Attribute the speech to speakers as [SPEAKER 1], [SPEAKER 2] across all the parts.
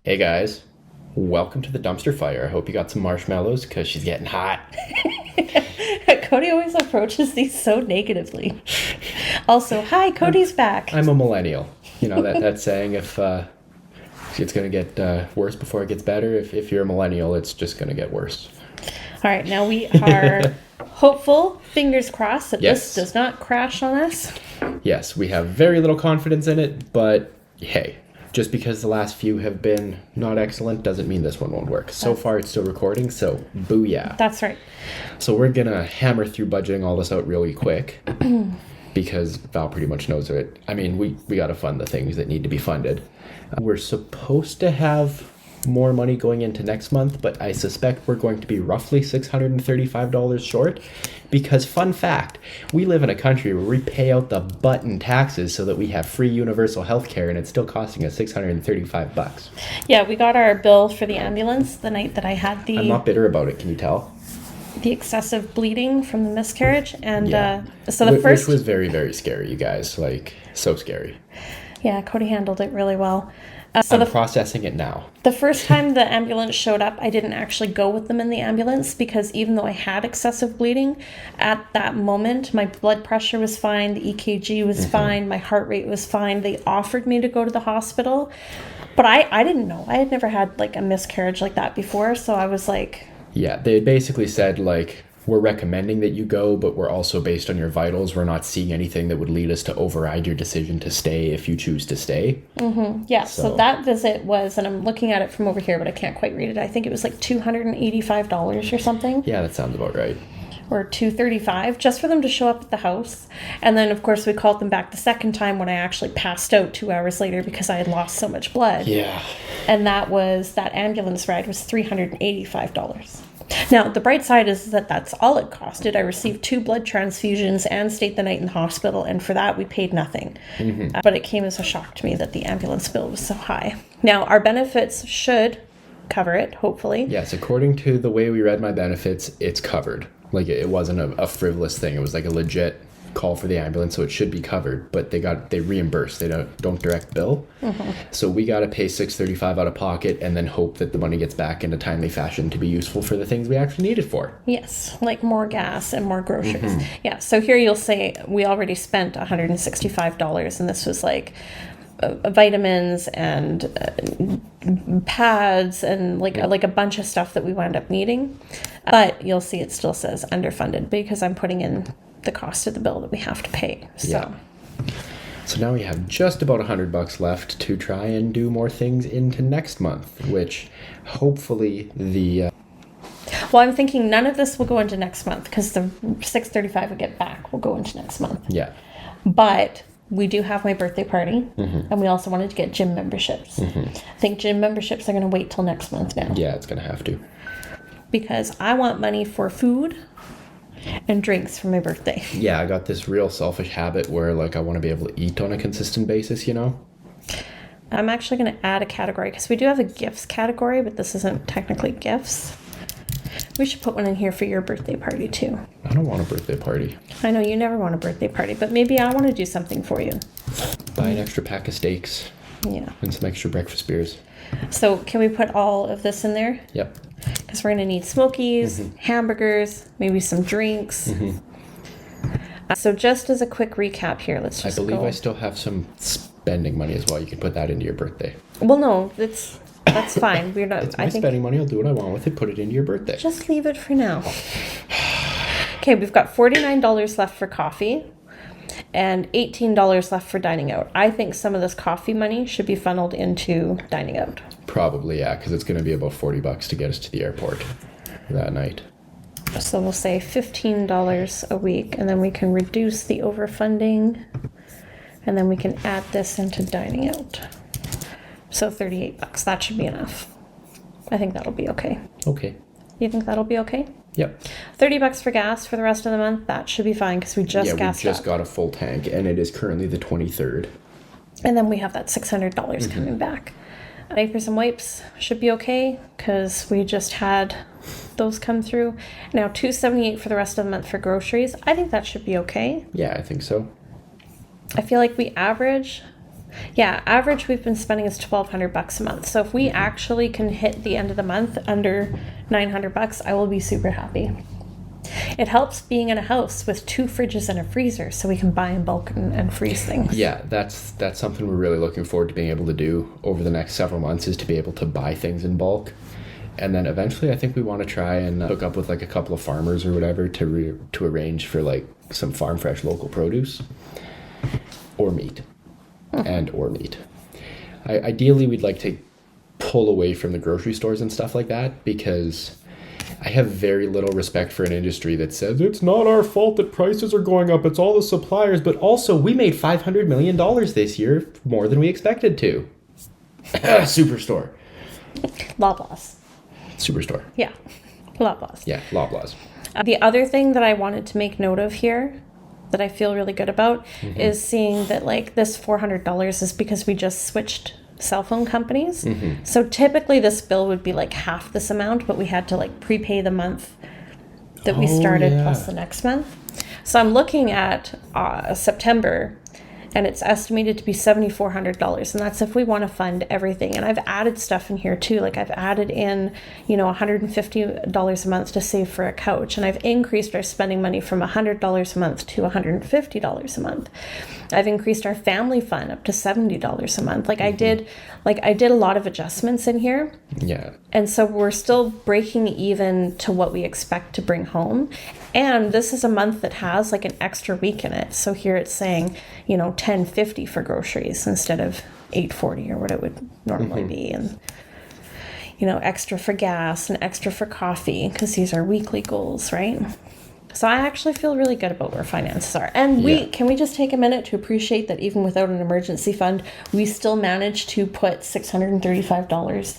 [SPEAKER 1] Hey guys, welcome to the dumpster fire. I hope you got some marshmallows because she's getting hot.
[SPEAKER 2] Cody always approaches these so negatively. Also, hi, Cody's back.
[SPEAKER 1] I'm a millennial. You know that saying, if it's going to get worse before it gets better. If you're a millennial, it's just going to get worse.
[SPEAKER 2] All right, now we are hopeful, fingers crossed, that
[SPEAKER 1] Yes.
[SPEAKER 2] this does not crash on us.
[SPEAKER 1] Yes, we have very little confidence in it, but hey, just because the last few have been not excellent doesn't mean this one won't work. So far, it's still recording, so booyah.
[SPEAKER 2] That's right.
[SPEAKER 1] So we're going to hammer through budgeting all this out really quick because Val pretty much knows it. I mean, we got to fund the things that need to be funded. We're supposed to have more money going into next month, but I suspect we're going to be roughly $635 short because, fun fact, we live in a country where we pay out the butt in taxes so that we have free universal health care, and it's still costing us $635.
[SPEAKER 2] Yeah, we got our bill for the ambulance the night that I had
[SPEAKER 1] I'm not bitter about it, can you tell?
[SPEAKER 2] the excessive bleeding from the miscarriage. And
[SPEAKER 1] Yeah.
[SPEAKER 2] so the first...
[SPEAKER 1] Which was very, very scary, you guys. Like, so scary.
[SPEAKER 2] Yeah, Cody handled it really well.
[SPEAKER 1] I'm processing it now.
[SPEAKER 2] The first time the ambulance showed up, I didn't actually go with them in the ambulance because even though I had excessive bleeding, at that moment, my blood pressure was fine, the EKG was fine, my heart rate was fine. They offered me to go to the hospital, but I didn't know. I had never had like a miscarriage like that before, so I was like...
[SPEAKER 1] Yeah, they basically said, like, we're recommending that you go, but we're also, based on your vitals, we're not seeing anything that would lead us to override your decision to stay if you choose to stay.
[SPEAKER 2] Yeah, so that visit was, and I'm looking at it from over here, but I can't quite read it. I think it was like $285 or something.
[SPEAKER 1] Yeah, that sounds about right.
[SPEAKER 2] Or $235, just for them to show up at the house. And then, of course, we called them back the second time when I actually passed out 2 hours later because I had lost so much blood.
[SPEAKER 1] Yeah.
[SPEAKER 2] And that ambulance ride was $385. Now, the bright side is that that's all it costed. I received 2 blood transfusions and stayed the night in the hospital, and for that we paid nothing. But it came as a shock to me that the ambulance bill was so high. Now, our benefits should cover it, hopefully.
[SPEAKER 1] Yes, according to the way we read my benefits, it's covered. Like, it wasn't a frivolous thing. It was like a legit call for the ambulance, so it should be covered. But they reimburse. They don't direct bill. So we got to pay $635 out of pocket and then hope that the money gets back in a timely fashion to be useful for the things we actually need it for.
[SPEAKER 2] Yes, like more gas and more groceries. Yeah, so here you'll say we already spent $165, and this was like vitamins and pads and like a bunch of stuff that we wound up needing. But you'll see it still says underfunded because I'm putting in the cost of the bill that we have to pay. So
[SPEAKER 1] now we have just about $100 left to try and do more things into next month, which hopefully
[SPEAKER 2] well, I'm thinking none of this will go into next month because the $635 we get back will go into next month.
[SPEAKER 1] Yeah.
[SPEAKER 2] But we do have my birthday party, and we also wanted to get gym memberships. I think gym memberships are going to wait till next month now.
[SPEAKER 1] Yeah, it's going to have to.
[SPEAKER 2] Because I want money for food and drinks for my birthday.
[SPEAKER 1] Yeah, I got this real selfish habit where, like, I want to be able to eat on a consistent basis, you know?
[SPEAKER 2] I'm actually going to add a category because we do have a gifts category, but this isn't technically gifts. We should put one in here for your birthday party, too.
[SPEAKER 1] I don't want a birthday party.
[SPEAKER 2] I know you never want a birthday party, but maybe I want to do something for you.
[SPEAKER 1] Buy an extra pack of steaks.
[SPEAKER 2] Yeah.
[SPEAKER 1] And some extra breakfast beers.
[SPEAKER 2] So can we put all of this in there?
[SPEAKER 1] Yep.
[SPEAKER 2] Because we're going to need smokies, hamburgers, maybe some drinks. So just as a quick recap here, let's just
[SPEAKER 1] I believe I still have some spending money as well. You can put that into your birthday.
[SPEAKER 2] Well, no, that's fine. We're not.
[SPEAKER 1] It's my spending money. I'll do what I want with it. Put it into your birthday.
[SPEAKER 2] Just leave it for now. Okay, we've got $49 left for coffee and $18 left for dining out. I think some of this coffee money should be funneled into dining out.
[SPEAKER 1] Probably, yeah, because it's going to be about $40 to get us to the airport that night.
[SPEAKER 2] So we'll say $15 a week, and then we can reduce the overfunding, and then we can add this into dining out. So $38. That should be enough. I think that'll be okay.
[SPEAKER 1] Okay.
[SPEAKER 2] You think that'll be okay?
[SPEAKER 1] Yep.
[SPEAKER 2] $30 for gas for the rest of the month. That should be fine because we just gassed up.
[SPEAKER 1] Got a full tank, and it is currently the 23rd.
[SPEAKER 2] And then we have that $600 coming back. Diapers and wipes should be okay because we just had those come through. Now $278 for the rest of the month for groceries. I think that should be okay.
[SPEAKER 1] Yeah, I think so.
[SPEAKER 2] I feel like we average Yeah, average we've been spending is $1,200 a month. So if we actually can hit the end of the month under $900, I will be super happy. It helps being in a house with 2 fridges and a freezer, so we can buy in bulk and freeze things.
[SPEAKER 1] Yeah, that's something we're really looking forward to being able to do over the next several months, is to be able to buy things in bulk. And then eventually I think we want to try and hook up with like a couple of farmers or whatever to arrange for like some farm fresh local produce or meat. Or meat. Ideally, we'd like to pull away from the grocery stores and stuff like that, because I have very little respect for an industry that says it's not our fault that prices are going up, it's all the suppliers, but also we made $500 million this year, more than we expected to. Superstore.
[SPEAKER 2] Loblaws.
[SPEAKER 1] Superstore.
[SPEAKER 2] Yeah, Loblaws.
[SPEAKER 1] Yeah, Loblaws.
[SPEAKER 2] The other thing that I wanted to make note of here that I feel really good about is seeing that like this $400 is because we just switched cell phone companies. So typically this bill would be like half this amount, but we had to like prepay the month that we started plus the next month. So I'm looking at September, and it's estimated to be $7,400, and that's if we want to fund everything. And I've added stuff in here too, like I've added in, $150 a month to save for a couch, and I've increased our spending money from $100 a month to $150 a month. I've increased our family fund up to $70 a month. I did a lot of adjustments in here.
[SPEAKER 1] Yeah.
[SPEAKER 2] And so we're still breaking even to what we expect to bring home. And this is a month that has like an extra week in it. So here it's saying, $10.50 for groceries instead of $8.40 or what it would normally be. And, extra for gas and extra for coffee, because these are weekly goals, right? So I actually feel really good about where finances are. And can we just take a minute to appreciate that even without an emergency fund, we still managed to put $635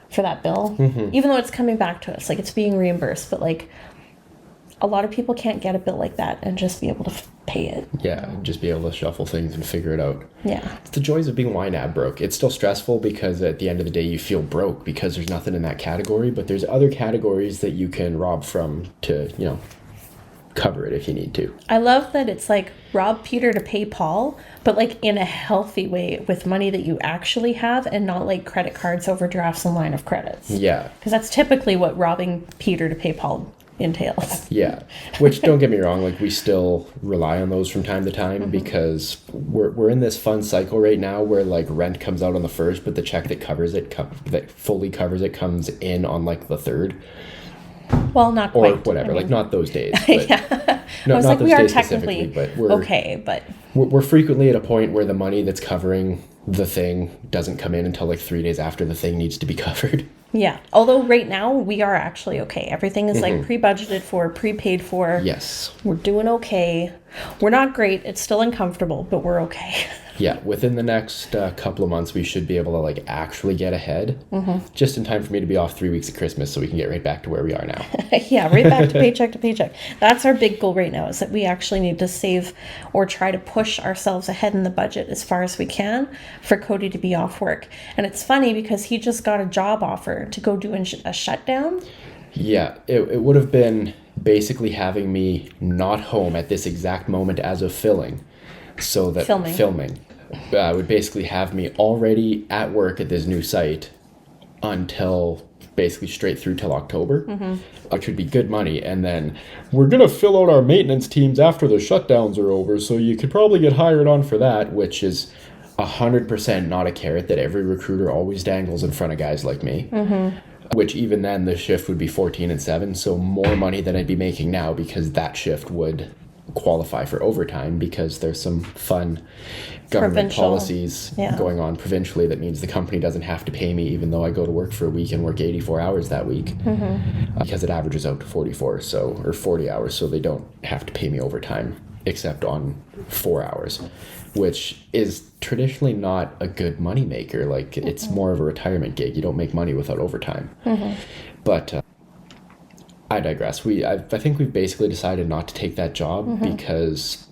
[SPEAKER 2] for that bill, even though it's coming back to us, like it's being reimbursed, but like a lot of people can't get a bill like that and just be able to pay it.
[SPEAKER 1] Yeah, just be able to shuffle things and figure it out.
[SPEAKER 2] Yeah.
[SPEAKER 1] It's the joys of being YNAB broke. It's still stressful because at the end of the day you feel broke because there's nothing in that category, but there's other categories that you can rob from to, cover it if you need to.
[SPEAKER 2] I love that it's like rob Peter to pay Paul, but like in a healthy way with money that you actually have and not like credit cards, overdrafts, and line of credits.
[SPEAKER 1] Yeah.
[SPEAKER 2] Because that's typically what robbing Peter to pay Paul entails.
[SPEAKER 1] Yeah. Which, don't get me wrong, like we still rely on those from time to time because we're in this fun cycle right now where like rent comes out on the 1st, but the check that covers it, that fully covers it, comes in on like the 3rd.
[SPEAKER 2] Well, not
[SPEAKER 1] or
[SPEAKER 2] quite.
[SPEAKER 1] whatever, like not those days. But,
[SPEAKER 2] yeah.
[SPEAKER 1] No,
[SPEAKER 2] I was
[SPEAKER 1] not
[SPEAKER 2] like,
[SPEAKER 1] those
[SPEAKER 2] we are
[SPEAKER 1] days
[SPEAKER 2] technically
[SPEAKER 1] specifically, but we're
[SPEAKER 2] okay, but
[SPEAKER 1] we're frequently at a point where the money that's covering the thing doesn't come in until like 3 days after the thing needs to be covered.
[SPEAKER 2] Yeah. Although right now we are actually okay. Everything is like pre-budgeted for, prepaid for.
[SPEAKER 1] Yes.
[SPEAKER 2] We're doing okay. We're not great. It's still uncomfortable, but we're okay.
[SPEAKER 1] Yeah. Within the next couple of months, we should be able to like actually get ahead. Just in time for me to be off 3 weeks at Christmas so we can get right back to where we are now.
[SPEAKER 2] Yeah, right back to paycheck to paycheck. That's our big goal right now, is that we actually need to save or try to push ourselves ahead in the budget as far as we can for Cody to be off work. And it's funny because he just got a job offer to go do a shutdown.
[SPEAKER 1] Yeah, it would have been basically having me not home at this exact moment as of filming. So that filming would basically have me already at work at this new site until basically straight through till October, which would be good money. And then we're going to fill out our maintenance teams after the shutdowns are over, so you could probably get hired on for that, which is 100% not a carrot that every recruiter always dangles in front of guys like me. Which even then the shift would be 14 and 7, so more money than I'd be making now, because that shift would qualify for overtime because there's some fun government policies going on provincially that means the company doesn't have to pay me even though I go to work for a week and work 84 hours that week, because it averages out to 44 or 40 hours, so they don't have to pay me overtime except on 4 hours, which is traditionally not a good money maker. Like it's more of a retirement gig. You don't make money without overtime. But I digress. I think we've basically decided not to take that job because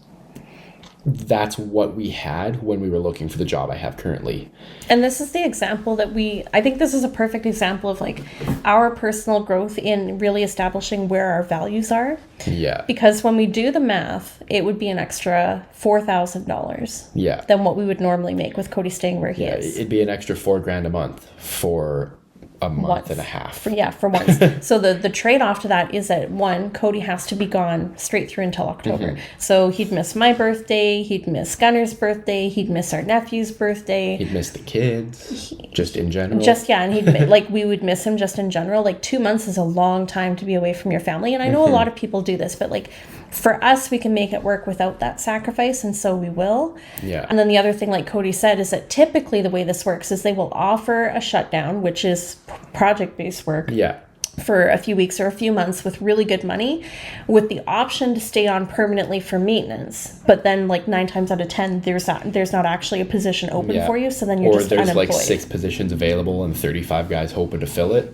[SPEAKER 1] that's what we had when we were looking for the job I have currently.
[SPEAKER 2] And this is the example that I think this is a perfect example of like our personal growth in really establishing where our values are.
[SPEAKER 1] Yeah.
[SPEAKER 2] Because when we do the math, it would be an extra $4,000
[SPEAKER 1] Yeah.
[SPEAKER 2] than what we would normally make with Cody staying where he is.
[SPEAKER 1] It'd be an extra $4,000 a month for a month and a half.
[SPEAKER 2] For once. So the trade-off to that is that, one, Cody has to be gone straight through until October. So he'd miss my birthday, he'd miss Gunner's birthday, he'd miss our nephew's birthday.
[SPEAKER 1] He'd miss the kids, just in general.
[SPEAKER 2] And he'd like, we would miss him just in general. Like 2 months is a long time to be away from your family. And I know a lot of people do this, but like for us, we can make it work without that sacrifice, and so we will.
[SPEAKER 1] Yeah.
[SPEAKER 2] And then the other thing, like Cody said, is that typically the way this works is they will offer a shutdown, which is project-based work.
[SPEAKER 1] Yeah.
[SPEAKER 2] For a few weeks or a few months with really good money, with the option to stay on permanently for maintenance. But then like 9 times out of 10, there's not actually a position open for you. So then you're just unemployed. Or
[SPEAKER 1] there's like 6 positions available and 35 guys hoping to fill it.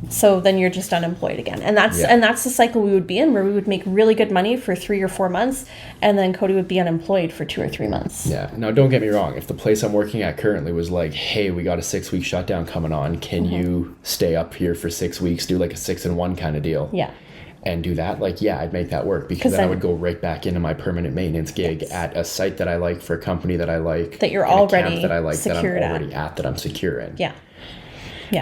[SPEAKER 2] So then you're just unemployed again. And that's the cycle we would be in, where we would make really good money for 3 or 4 months, and then Cody would be unemployed for 2 or 3 months.
[SPEAKER 1] Yeah. Now, don't get me wrong. If the place I'm working at currently was like, hey, we got a 6-week shutdown coming on, can you stay up here for 6 weeks, do like a 6-in-1 kind of deal, and do that, like, yeah, I'd make that work, because then I would go right back into my permanent maintenance gig at a site that I like, for a company that I like,
[SPEAKER 2] that you're already
[SPEAKER 1] that I like, that I'm
[SPEAKER 2] secured
[SPEAKER 1] already at, that I'm secure in. Yeah.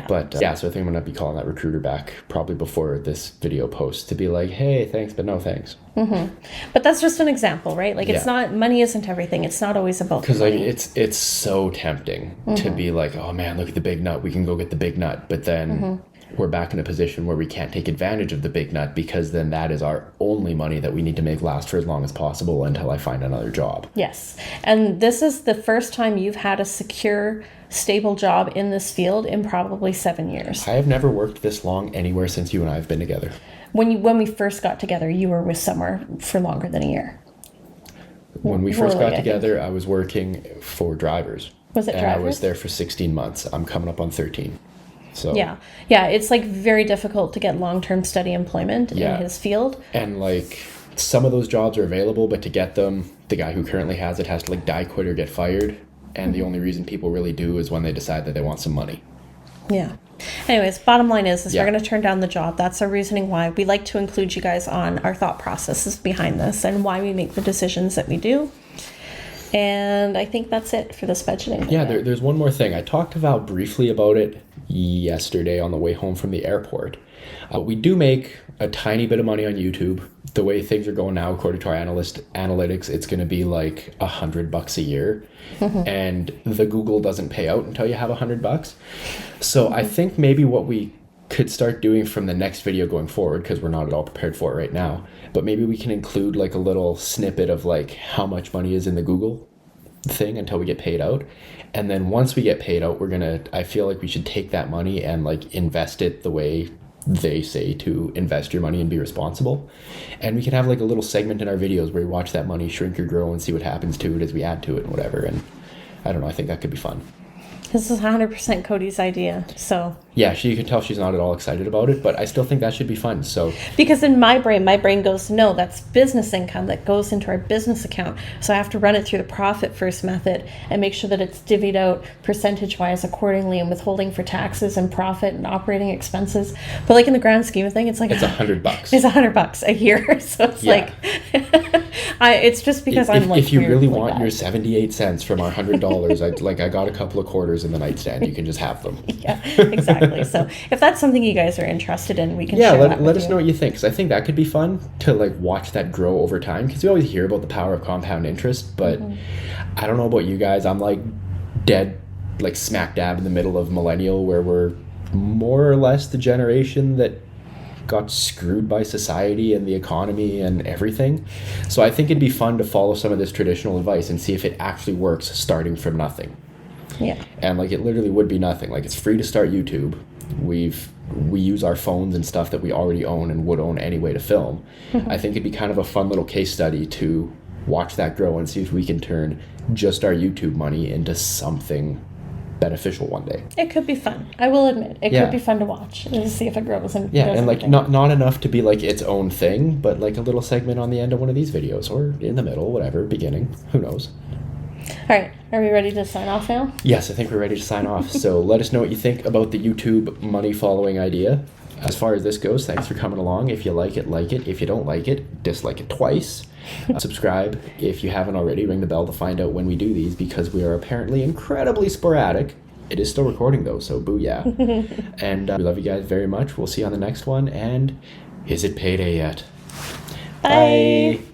[SPEAKER 1] But so I think I'm gonna be calling that recruiter back probably before this video posts to be like, hey, thanks, but no thanks.
[SPEAKER 2] But that's just an example, right? Like, it's not, money isn't everything. It's not always about,
[SPEAKER 1] because like it's so tempting to be like, oh man, look at the big nut, we can go get the big nut, but then we're back in a position where we can't take advantage of the big nut, because then that is our only money that we need to make last for as long as possible until I find another job.
[SPEAKER 2] Yes. And this is the first time you've had a secure, stable job in this field in probably 7 years.
[SPEAKER 1] I have never worked this long anywhere since you and I have been together.
[SPEAKER 2] When we first got together, you were with somewhere for longer than a year.
[SPEAKER 1] When we first got together, I was working for Drivers.
[SPEAKER 2] Was it Drivers?
[SPEAKER 1] And I was there for 16 months. I'm coming up on 13. So
[SPEAKER 2] yeah, it's like very difficult to get long-term steady employment in his field.
[SPEAKER 1] And like, some of those jobs are available, but to get them, the guy who currently has it has to like die, quit, or get fired. And the only reason people really do is when they decide that they want some money.
[SPEAKER 2] Yeah. Anyways, bottom line is we're going to turn down the job. That's our reasoning why. We like to include you guys on our thought processes behind this and why we make the decisions that we do. And I think that's it for this budgeting.
[SPEAKER 1] Yeah, there's one more thing. I talked to Val briefly about it yesterday on the way home from the airport. We do make a tiny bit of money on YouTube. The way things are going now, according to our analytics, it's going to be like $100 a year. And the Google doesn't pay out until you have $100. So I think maybe what we could start doing from the next video going forward, because we're not at all prepared for it right now, but maybe we can include like a little snippet of like how much money is in the Google thing until we get paid out. And then once we get paid out, I feel like we should take that money and like invest it the way they say to invest your money and be responsible. And we can have like a little segment in our videos where we watch that money shrink or grow and see what happens to it as we add to it and whatever. And I don't know, I think that could be fun.
[SPEAKER 2] This is 100% Cody's idea, so...
[SPEAKER 1] Yeah, you can tell she's not at all excited about it, but I still think that should be fun, so...
[SPEAKER 2] Because in my brain goes, no, that's business income that goes into our business account. So I have to run it through the profit first method and make sure that it's divvied out percentage-wise accordingly and withholding for taxes and profit and operating expenses. But like in the grand scheme of things, it's like...
[SPEAKER 1] It's $100.
[SPEAKER 2] It's $100 a year, so it's like... it's just because I'm like...
[SPEAKER 1] If you really want your 78 cents from our $100, I got a couple of quarters in the nightstand, you can just have them.
[SPEAKER 2] Yeah, exactly. So if that's something you guys are interested in, we can share that with
[SPEAKER 1] let us know what you think, because I think that could be fun to like watch that grow over time, because we always hear about the power of compound interest, but I don't know about you guys, I'm like dead like smack dab in the middle of millennial, where we're more or less the generation that got screwed by society and the economy and everything. So I think it'd be fun to follow some of this traditional advice and see if it actually works starting from nothing.
[SPEAKER 2] Yeah.
[SPEAKER 1] And like, it literally would be nothing. Like, it's free to start YouTube. We use our phones and stuff that we already own and would own anyway to film. I think it'd be kind of a fun little case study to watch that grow and see if we can turn just our YouTube money into something beneficial one day.
[SPEAKER 2] It could be fun. I will admit, it
[SPEAKER 1] Yeah.
[SPEAKER 2] could be fun to watch and see if it grows and
[SPEAKER 1] Yeah,
[SPEAKER 2] does
[SPEAKER 1] and like
[SPEAKER 2] anything.
[SPEAKER 1] not enough to be like its own thing, but like a little segment on the end of one of these videos, or in the middle, whatever, beginning, who knows.
[SPEAKER 2] All right, are we ready to sign off now?
[SPEAKER 1] Yes, I think we're ready to sign off. So let us know what you think about the YouTube money following idea. As far as this goes, thanks for coming along. If you like it, like it. If you don't like it, dislike it twice. Subscribe if you haven't already. Ring the bell to find out when we do these, because we are apparently incredibly sporadic. It is still recording though, so booyah. And we love you guys very much. We'll see you on the next one. And is it payday yet?
[SPEAKER 2] Bye.
[SPEAKER 1] Bye.